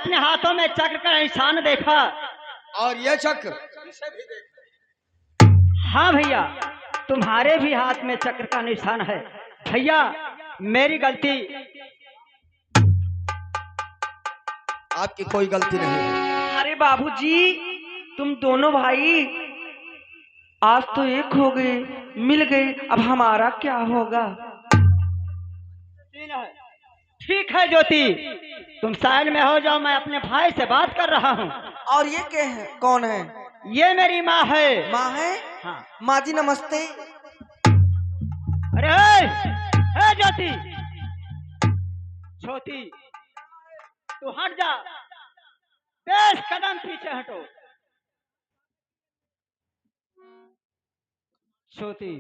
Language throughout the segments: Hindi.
अपने हाथों में चक्र का निशान देखा। और ये चक्र इसे भी देख। हाँ भैया, तुम्हारे भी हाथ में चक्र का निशान है। भैया मेरी गलती। आपकी कोई गलती नहीं है। अरे बाबूजी, तुम दोनों भाई आज तो एक हो गए, मिल गए, अब हमारा क्या होगा? ठीक है ज्योति, तुम साइड में हो जाओ, मैं अपने भाई से बात कर रहा हूँ। और ये क्या है, कौन है? ये मेरी माँ है। माँ है? हाँ। माँ जी नमस्ते। अरे हे ज्योति, छोटी तू हट जा, 10 कदम पीछे हटो। छोटी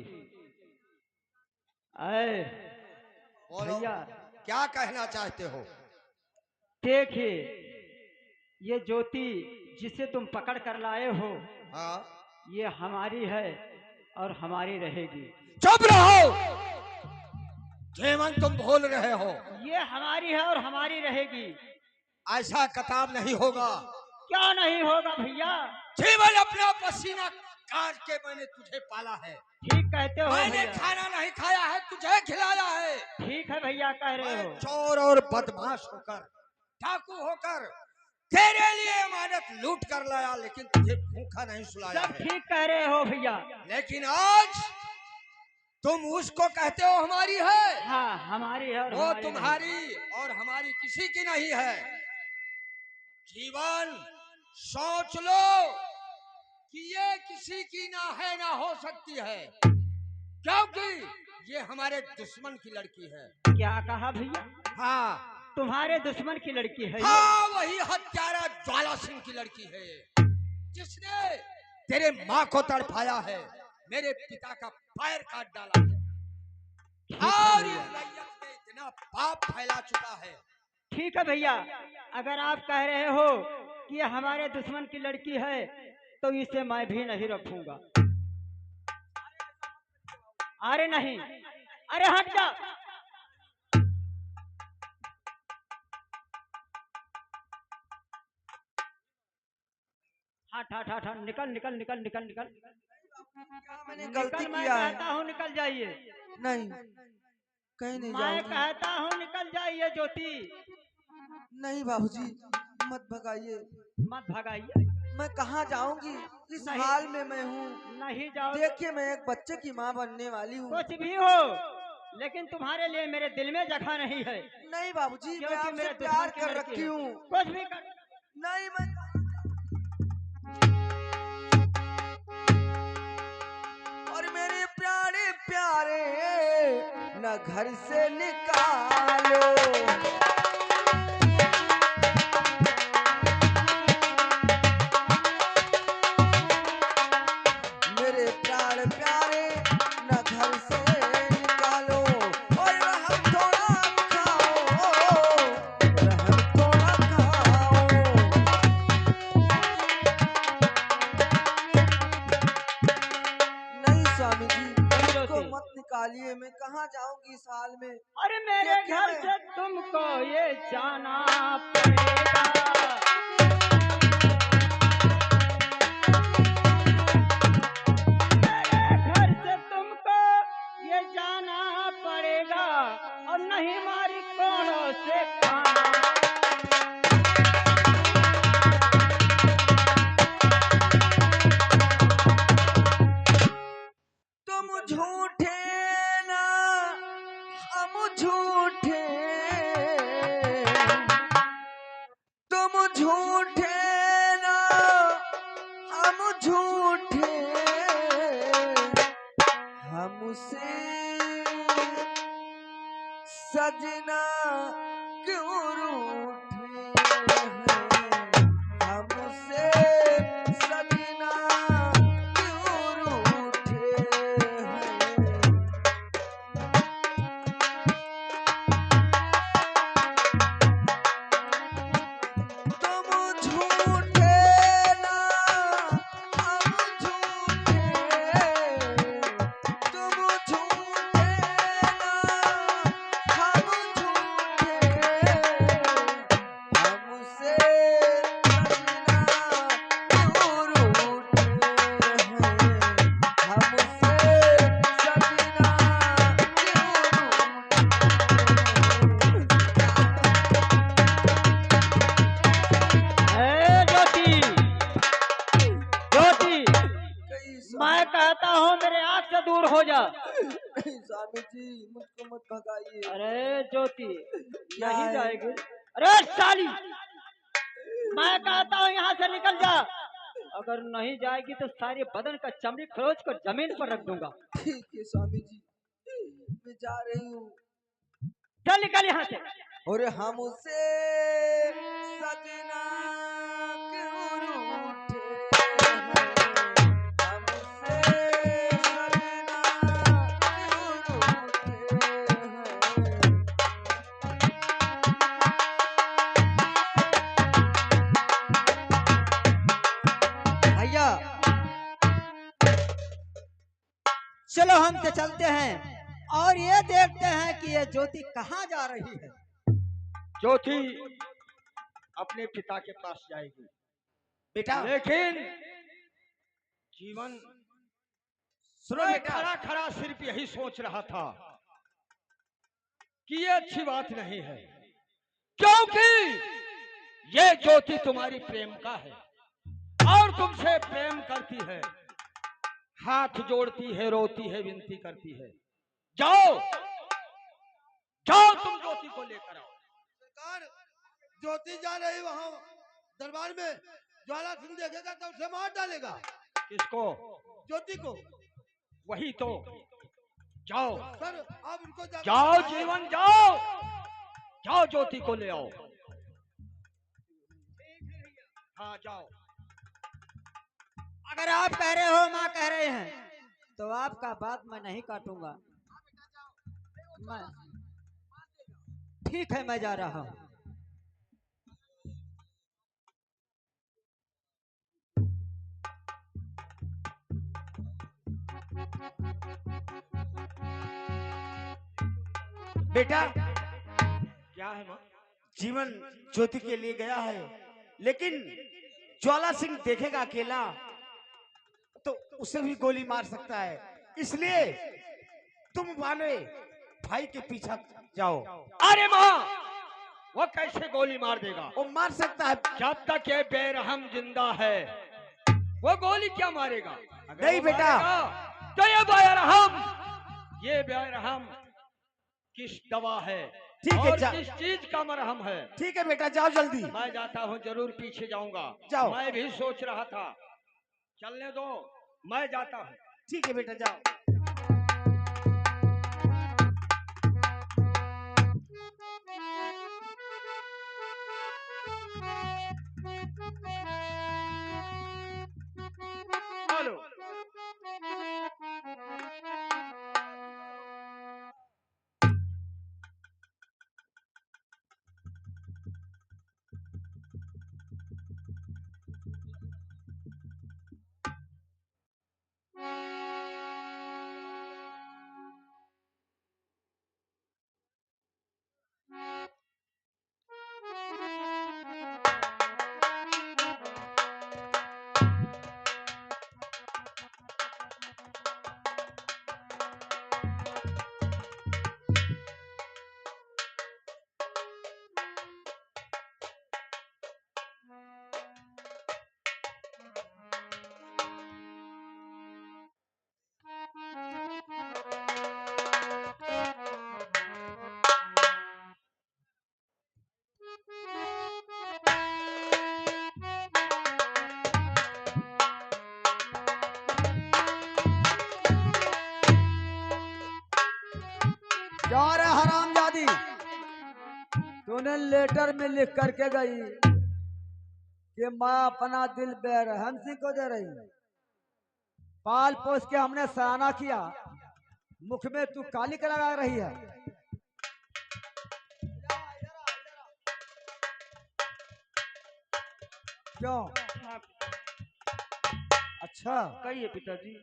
आए भैया, क्या कहना चाहते हो? देखिए ये ज्योति जिसे तुम पकड़ कर लाए हो, हाँ? ये हमारी है और हमारी रहेगी। चुप रहो, जेमन तुम बोल रहे हो। ये हमारी है और हमारी रहेगी। ऐसा कताब नहीं होगा। क्या नहीं होगा भैया? जीवन अपना पसीना काट के मैंने तुझे पाला है। ठीक कहते हो मैंने भैया। खाना नहीं खाया है, तुझे खिलाया है। ठीक है भैया, कह रहे हो। चोर और बदमाश होकर, डाकू होकर तेरे लिए अमानत लूट कर लाया, लेकिन तुझे भूखा नहीं सुलाया सब है। ठीक कह रहे हो भैया। लेकिन आज तुम उसको कहते हो हमारी है। हाँ हमारी है और वो हमारी तुम्हारी और हमारी किसी की नहीं है। जीवन सोच लो कि ये किसी की ना है, ना हो सकती है, क्योंकि ये हमारे दुश्मन की लड़की है। क्या कहा भैया? हाँ, तुम्हारे दुश्मन की लड़की है ये? हाँ, वही हत्यारा ज्वाला सिंह की लड़की है ये, जिसने तेरे माँ को तड़पाया है, मेरे पिता का पैर काट डाला है और इस रैयत में इतना पाप फैला चुका है। ठीक है भैया, अगर आप कह रहे हो कि ये हमारे दुश्मन की लड़की है तो इसे मैं भी नहीं रखूंगा। अरे नहीं, अरे हट जा। हट हट हट हट, निकल निकल निकल निकल निकल। मैंने गलती निकल, मैं किया है। कहता हूँ निकल जाइए। नहीं, कहीं नहीं मैं जाऊंगी। कहता हूँ निकल जाइए ज्योति। नहीं बाबूजी, मत भगाइए। मत भगाइए। मैं कहाँ जाऊंगी, इस नहीं। हाल में मैं हूँ। नहीं जाओ। देखिए, मैं एक बच्चे की माँ बनने वाली हूँ। कुछ भी हो, लेकिन तुम्हारे लिए मेरे दिल में जगह नहीं है। नहीं बाबूजी, मैं क्योंकि आपसे मेरे प्यार दुश्मन की कर लड़की रखी है। हूँ। कुछ भी कर। नहीं, मैं और मेरे प्यारे प्यारे न घर से निकालो। मेरे प्यारे प्यारे न घर से निकालो, और रहम थोड़ा खाओ, रहम थोड़ा खाओ। नहीं स्वामी जी, इसको मत निकालिए। मैं कहाँ जाऊंगी इस हाल में? अरे मेरे देखिए घर से तुमको ये जाना पड़ेगा। मेरे घर से तुमको ये जाना पड़ेगा, और नहीं मारी कोड़ों से खाना। तुम झूठे ना हम झूठे, तुम झूठे ना हम झूठे, हमसे सजना क्यों रूठे हैं, हमसे सजना क्यों रूठे हैं। तुम झूठे ना हम झूठे, तुम झूठे ना हम झूठे, क्यों रूठे हैं हमसे सजना ज्योति ज्योति कहीं मैं कहता हूँ मेरे आँख से दूर हो जा। स्वामी जी मुझको मत भगाइए। अरे ज्योति क्या नहीं है? जाएगी। अरे साली मैं कहता हूँ यहाँ से निकल जा। अगर नहीं जाएगी तो सारे बदन का चमड़ी खरोच कर जमीन पर रख दूंगा। ठीक है स्वामी जी मैं जा रही हूँ। चल निकल यहाँ से। और हमसे सजना क्यों रूठे हैं हमसे सजना क्यों रूठे हैं। भैया चलो हम तो चलते हैं और ये देखते हैं कि ये ज्योति कहाँ जा रही है। ज्योति अपने पिता के पास जाएगी बेटा लेकिन जीवन सुनो मैं बेटा, खड़ा खड़ा सिर्फ यही सोच रहा था कि ये अच्छी बात नहीं है, क्योंकि ये ज्योति तुम्हारी प्रेम का है और तुमसे प्रेम करती है, हाथ जोड़ती है, रोती है, विनती करती है। जाओ जाओ तुम ज्योति को लेकर आओ। सरकार ज्योति जा रही वहाँ दरबार में, ज्वाला सिंह देखेगा तो उसे मार डालेगा। किसको? ज्योति को। वही तो। जाओ सर आप उनको जाओ जीवन जाओ, जाओ ज्योति को ले आओ। हाँ जाओ। अगर आप कह रहे हो माँ कह रहे हैं तो आपका बात मैं नहीं काटूंगा। मैं ठीक है मैं जा रहा हूँ। बेटा क्या है माँ? जीवन ज्योति के लिए गया है, लेकिन ज्वाला सिंह देखेगा अकेला तो उसे भी गोली मार सकता है, इसलिए तुम वाले भाई के पीछा जाओ। अरे माँ वो कैसे गोली मार देगा? वो मार सकता है। जब तक ये बेरहम जिंदा है वो गोली क्या मारेगा? अगर नहीं वो बेटा। मारेगा, तो ये बेरहम किस दवा है ठीक है, और जा। किस चीज का मरहम है? ठीक है बेटा जाओ जल्दी। मैं जाता हूँ, जरूर पीछे जाऊंगा। जाओ। मैं भी सोच रहा था, चलने दो, मैं जाता हूँ। ठीक है बेटा जाओ। हेलो। जा रे हरामजादी, तूने लेटर में लिख करके गई कि मैं अपना दिल बेरहम सिंह को दे रही हूँ। पाल पोस के हमने सयाना किया, मुख में तू काली का लगा रही है। क्यों? अच्छा कहिए पिताजी।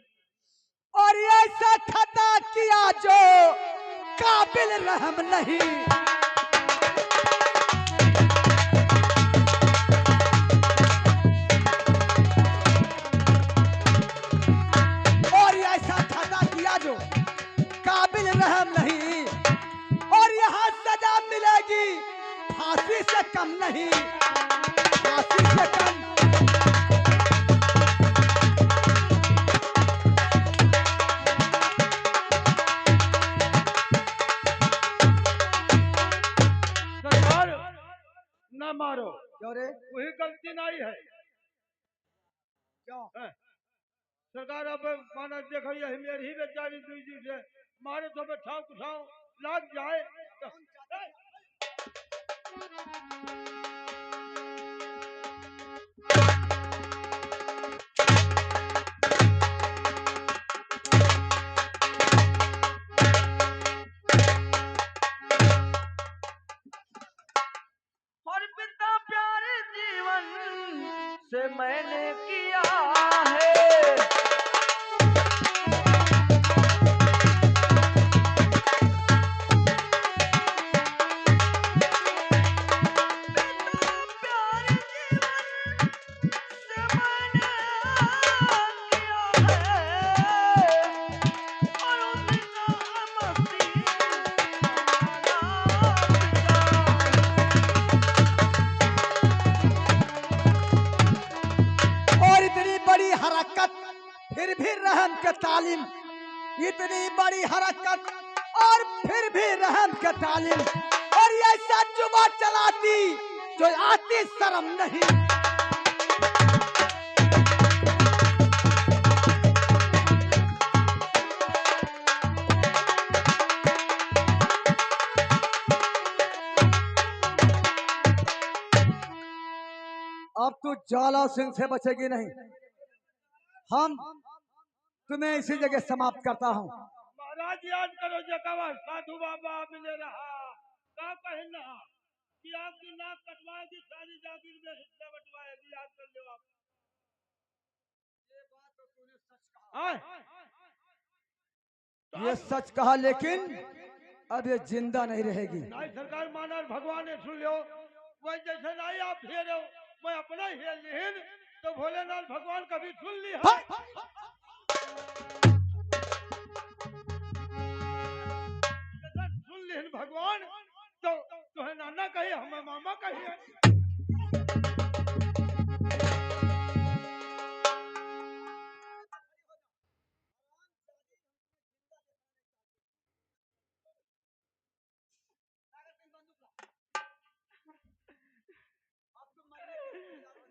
और ऐसा खता किया जो काबिल रहम नहीं। फांसी से कम। सरकार न मारो, क्यों रे? वही गलती नहीं है। क्यों? हैं? सरकार अब माना देखो यही मेरी ही बेचारी दूजी से मारे तो बैठाओ कुठाओ लाग जाए तो, और पिता प्यारे जीवन से मैंने किया है। प्यारे जीवन से मैंने किया है, और उसका मस्ती और इतनी बड़ी हरकत फिर भी रहम के तालीम, इतनी बड़ी हरकत और फिर भी रहम के तालीम, और ये ऐसा जुबा चलाती जो आती शर्म नहीं। अब तू ज्वाला सिंह से बचेगी नहीं। हम तुम्हें इसी जगह समाप्त करता हूँ। महाराज याद करो जगह साधु बाबा मिले रहा का कहना कि आपकी नाक कटवाएगी सारी जागीर में हिस्सा बंटवाएगी, याद कर लो आप। हाँ? ये सच कहा, लेकिन अब ये जिंदा नहीं रहेगी। नहीं सरकार माना भगवान ने सुन लो, वही जैसे नहीं आप हेर हो मैं अपना हेर लिहिन तो भोलेनाथ भगवान कभी सुन ली है। सुन लिहिन भगवान तो तुम्हें नाना कही हमें मामा कही।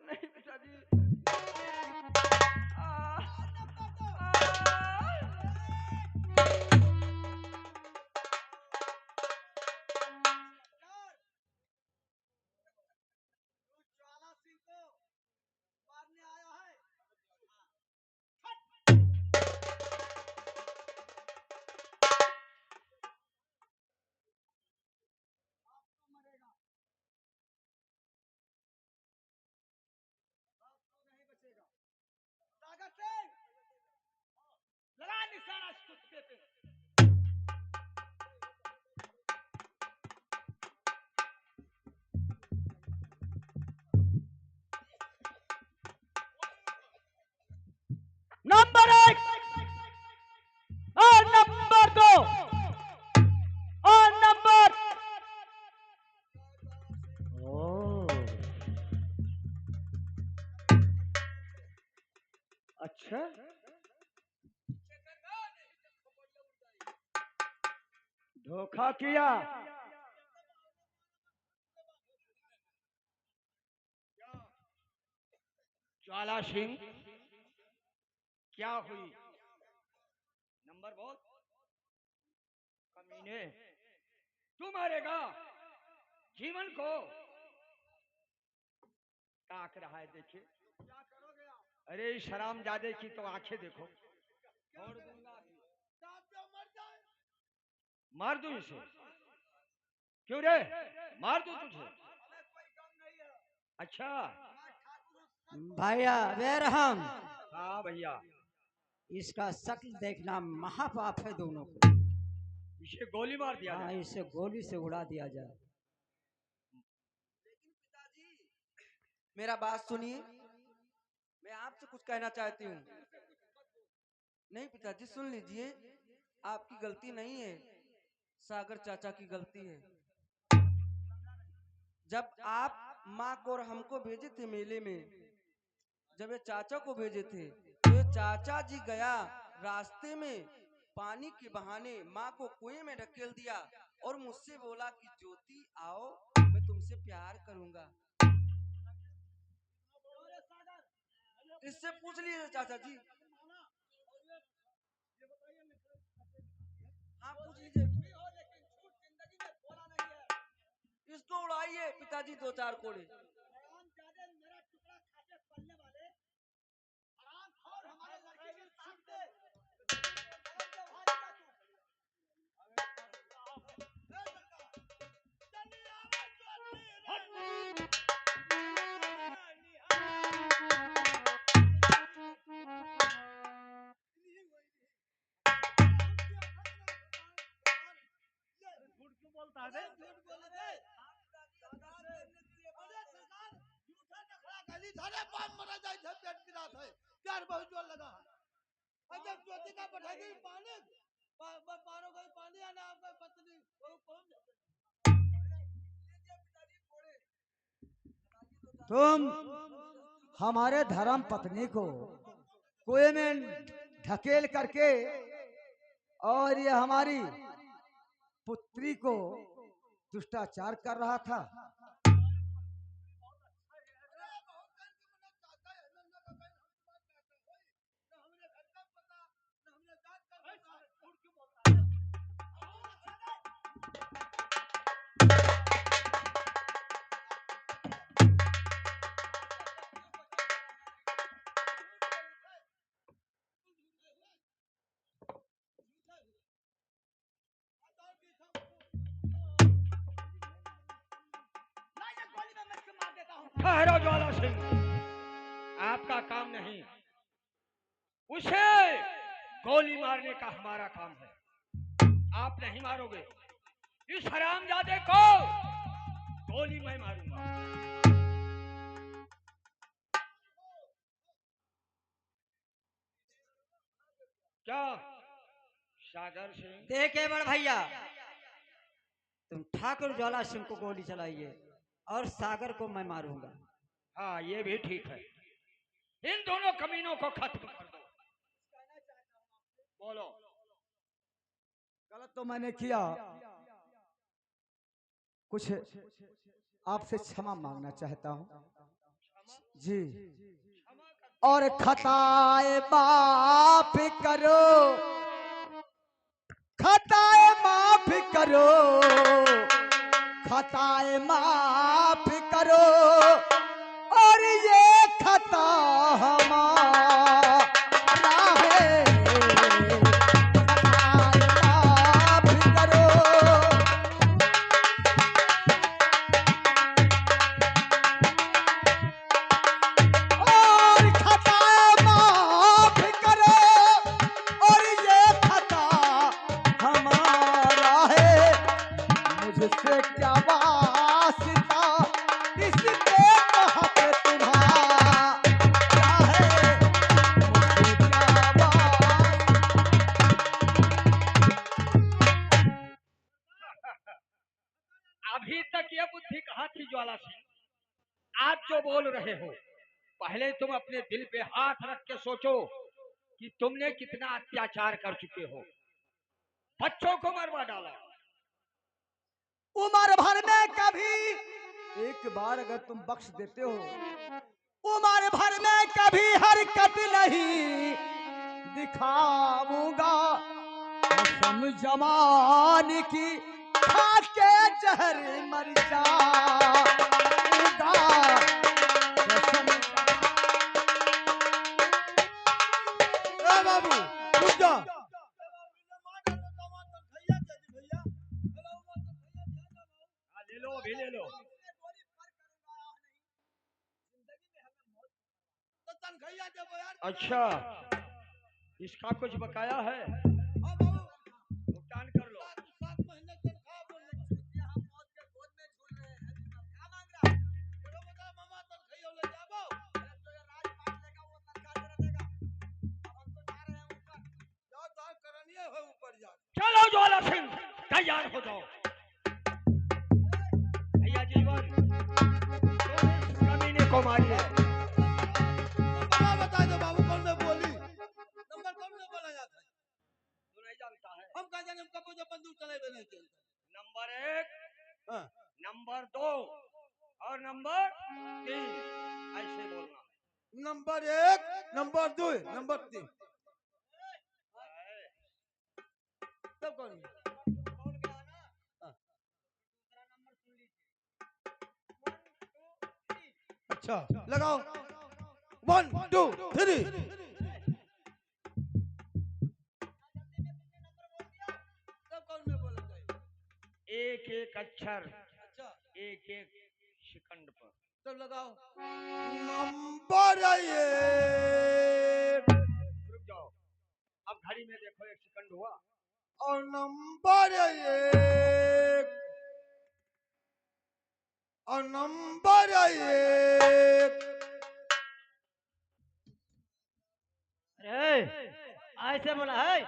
नहीं पिताजी। लगा निशाना इस कुत्ते पे। नंबर 1 और नंबर 2 और नंबर अच्छा धोखा किया। ज्वाला सिंह क्या हुई? नंबर बहुत कमीने, तू मारेगा जीवन को? ताक रहा है देखिए। अरे इस हरामजादे की तो आंखें देखो। फोड़ दूंगा अभी। मार दूं इसे? क्यों रे मार दूं तुझे? अच्छा भैया बेरहम, हाँ भैया, इसका शक्ल देखना महापाप है दोनों को। इसे गोली मार दिया हाँ, जाए। इसे गोली से उड़ा दिया जाए। मेरा बात सुनिए, मैं आपसे कुछ कहना चाहती हूँ। नहीं पिताजी सुन लीजिए, आपकी गलती नहीं है, सागर चाचा की गलती है। जब आप माँ को और हमको भेजे थे मेले में। जब ये चाचा को भेजे थे तो ये चाचा जी गया, रास्ते में पानी के बहाने माँ को कुएं में ढकेल दिया और मुझसे बोला कि ज्योति आओ, मैं तुमसे प्यार करूंगा। इससे पूछ लीजिए चाचा जी। हाँ पूछ लीजिए। इसको उड़ाइए पिताजी, 2-4 कोड़े। झूठ क्यों बोलता है बे? सारे पान मरा जाए थे, पेट गिरा था, प्यार बहुत जोर लगा है। जब ज्योति का बढ़ेगी पानी, पारो गई पानी आना आपका पत्नी वो कौन तुम हमारे धर्म पत्नी को कुएं में ढकेल करके और ये हमारी पुत्री को दुष्टाचार कर रहा था। ठहरो ज्वाला सिंह, आपका काम नहीं, उसे गोली मारने का हमारा काम है। आप नहीं मारोगे इस हरामजादे को, गोली मैं मारूंगा। क्या सागर सिंह? देखे बड़ भैया, तुम ठाकुर ज्वाला सिंह को गोली चलाइए और सागर को मैं मारूंगा। हाँ ये भी ठीक है, इन दोनों कमीनों को खत्म कर दो। बोलो। गलत तो मैंने किया, कुछ आपसे क्षमा मांगना चाहता हूँ जी। और खताए माफ करो, खताए माफ करो, खताए माफ करो, और ये खता हमारा है, खताए माफ करो। और खताए माफ करो, और ये खता हमारा है, मुझसे क्या वास्ता, इसके तहत तुम्हारा है, मुझसे क्या वास्ता। अभी तक ये बुद्धि कहाँ थी ज्वाला सिंह? आज जो बोल रहे हो, पहले तुम अपने दिल पे हाथ रख के सोचो कि तुमने कितना अत्याचार कर चुके हो, बच्चों को मरवा डाला। उम्र भर में कभी एक बार अगर तुम बख्श देते हो, उम्र भर में कभी हरकत नहीं दिखाऊंगा, कसम जमान की खा के जहर मर जाऊंगा, कसम। ए बाबू रुक जा। ले लो, अभी ले लो। अच्छा, इसका कुछ बकाया है, भुगतान कर लो। चलो ज्वाला सिंह, तैयार हो जाओ। भैया जीवन, तुम को मारिए। नंबर बता दो बाबू, कौन में बोली नंबर कौन में बोला जाता है? तू नहीं जानता है? हम कहा जाने, हम कब जो बंदूक चले नहीं खेलते। नंबर 1, हाँ, नंबर 2 और नंबर 3 ऐसे बोलना। नंबर 1, नंबर 2, नंबर 3 सब कौन है? अच्छा लगाओ, 1 2 3। सब कौन में बोला जाए? एक एक अक्षर, अच्छा एक एक सेकंड पर। सब लगाओ। नंबर 1 रुक जाओ, अब घड़ी में देखो 1 सेकंड हुआ। और नंबर 1 और नंबर 1। अरे ऐसे बोला है?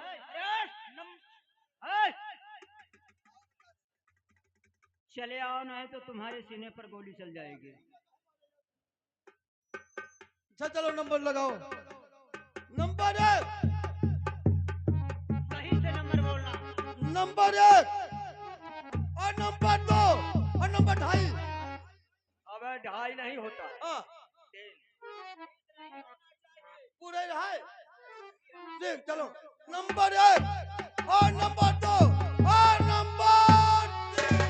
है? चले आओ, नहीं तो तुम्हारे सीने पर गोली चल जाएगी। अच्छा चलो नंबर लगाओ। नंबर 1, सही से नंबर बोलना। नंबर 1 और नंबर 2 और नंबर 2.5। अब 2.5 नहीं होता, हाँ 3। पूरा ही रहा है। देख चलो, नंबर 1 और नंबर 2 और नंबर 3।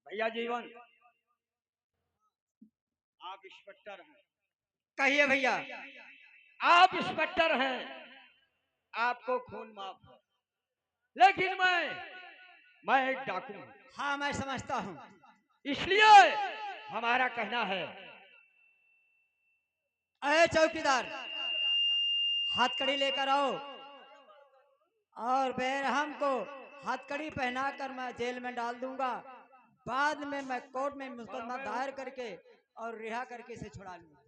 भैया जीवन, आप इंस्पेक्टर हैं। कहिए भैया। आप इंस्पेक्टर हैं, आपको खून माफ है, लेकिन मैं एक डाकू हूं। हाँ मैं समझता हूँ। इसलिए हमारा कहना है, अरे चौकीदार, हथकड़ी लेकर आओ और बेरहम को हथकड़ी पहनाकर मैं जेल में डाल दूंगा। बाद में मैं कोर्ट में मुकदमा दायर करके और रिहा करके इसे छुड़ा लूंगा।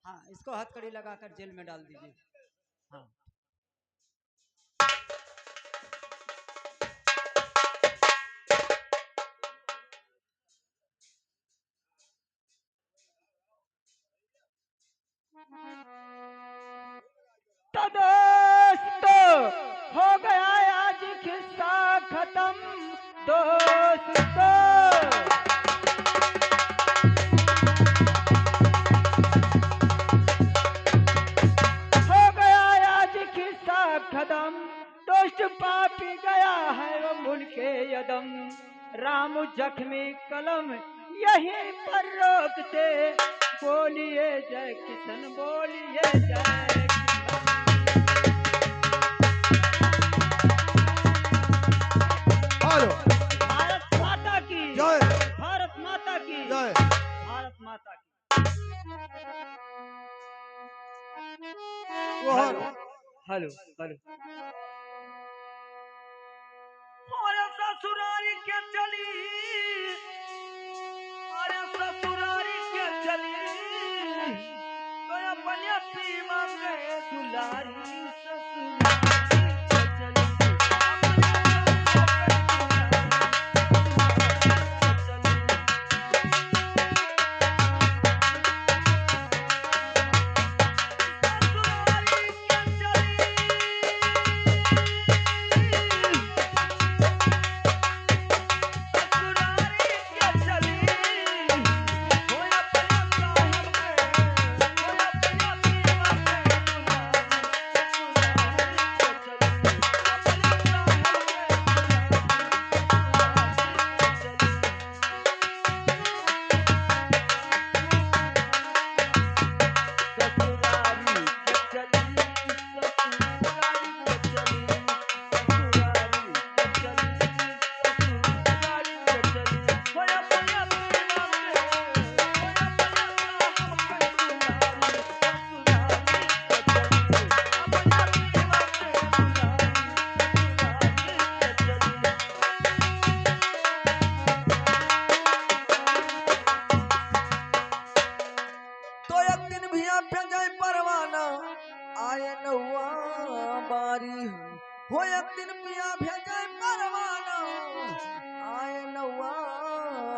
हाँ, इसको हथकड़ी लगाकर जेल में डाल दीजिए। हाँ तो दोस्तों हो गया आज किस्सा खत्म। दोस्तों हो गया आज किस्सा खत्म। दोस्त पापी गया है वो मुल्के यदम। राम जख्मी कलम यहीं पर रोकते। बोलिए जय किशन, बोलिए जय किशन। हेलो, भारत माता की जय। भारत माता की जय। भारत माता की। वो हेलो हेलो हेलो। अरे ससुरारी के चली, अरे ससुरारी के चली, तो अपने पीमा गए दुलारी। ससुरारी के चली, पिया भेजे परवाना आए नौआ बारी हो एक दिन पिया भेजे परवाना आए नौआ